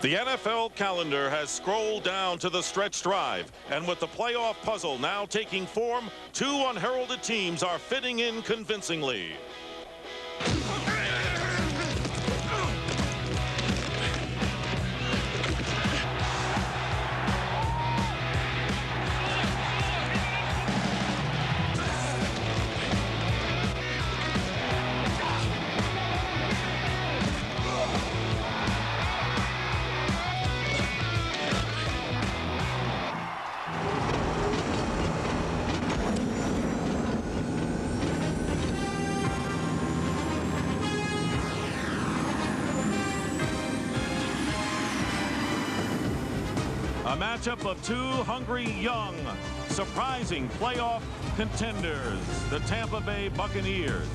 The NFL calendar has scrolled down to the stretch drive, and with the playoff puzzle now taking form, two unheralded teams are fitting in convincingly. A matchup of two hungry, young, surprising playoff contenders, the Tampa Bay Buccaneers.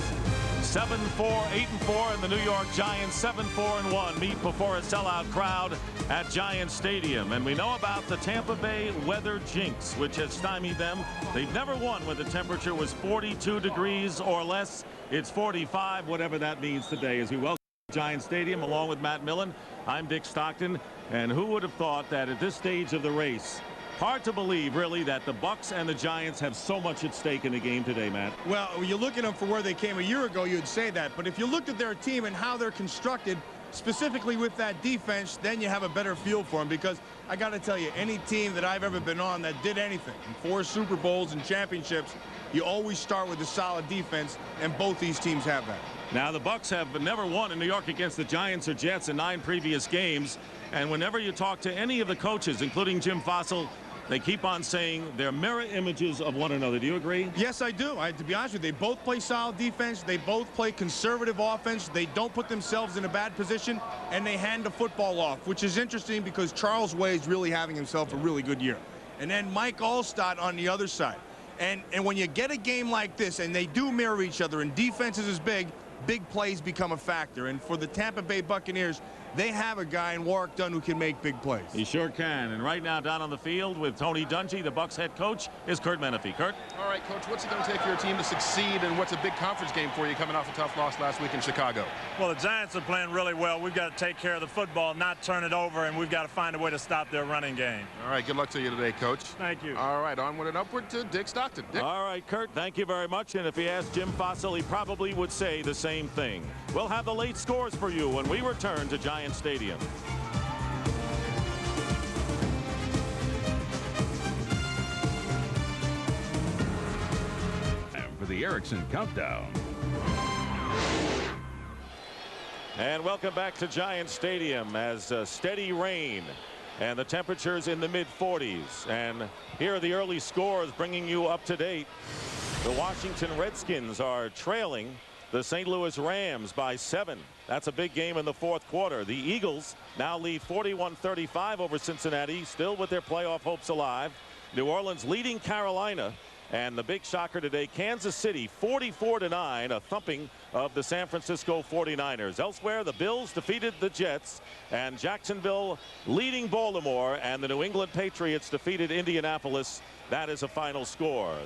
7-4, 8-4, and the New York Giants 7-4-1 meet before a sellout crowd at Giants Stadium. And we know about the Tampa Bay weather jinx, which has stymied them. They've never won when the temperature was 42 degrees or less. It's 45, whatever that means today, as we welcome Giants Stadium along with Matt Millen. I'm Dick Stockton, and who would have thought that at this stage of the race, hard to believe really that the Bucs and the Giants have so much at stake in the game today, Matt. Well, when you look at them for where they came a year ago, you'd say that, but if you looked at their team and how they're constructed, specifically with that defense, then you have a better feel for them, because I got to tell you, any team that I've ever been on that did anything, 4 Super Bowls and championships, you always start with a solid defense, and both these teams have that. Now, the Bucs have never won in New York against the Giants or Jets in 9 previous games, and whenever you talk to any of the coaches, including Jim Fossil, they keep on saying they're mirror images of one another. Do you agree? Yes, I do. To be honest with you, they both play solid defense. They both play conservative offense. They don't put themselves in a bad position, and they hand the football off, which is interesting because Charles Wade's really having himself a really good year. And then Mike Allstott on the other side. And when you get a game like this, and they do mirror each other, and defense is as big plays become a factor. And for the Tampa Bay Buccaneers, they have a guy in Warrick Dunn who can make big plays. He sure can. And right now down on the field with Tony Dungy, the Bucs head coach, is Curt Menefee. Curt? All right, Coach, what's it going to take for your team to succeed, and what's a big conference game for you coming off a tough loss last week in Chicago? Well, the Giants are playing really well. We've got to take care of the football, not turn it over, and we've got to find a way to stop their running game. All right, good luck to you today, Coach. Thank you. All right, onward and upward to Dick Stockton. Dick. All right, Curt, thank you very much. And if he asked Jim Fossil, he probably would say the same thing. We'll have the late scores for you when we return to Giant Stadium. And for the Erickson Countdown. And welcome back to Giant Stadium as steady rain and the temperatures in the mid-40s. And here are the early scores bringing you up to date. The Washington Redskins are trailing the St. Louis Rams by 7. That's a big game in the fourth quarter. The Eagles now lead 41-35 over Cincinnati, still with their playoff hopes alive. New Orleans leading Carolina. And the big shocker today, Kansas City 44-9, a thumping of the San Francisco 49ers. Elsewhere, the Bills defeated the Jets, and Jacksonville leading Baltimore, and the New England Patriots defeated Indianapolis. That is a final score.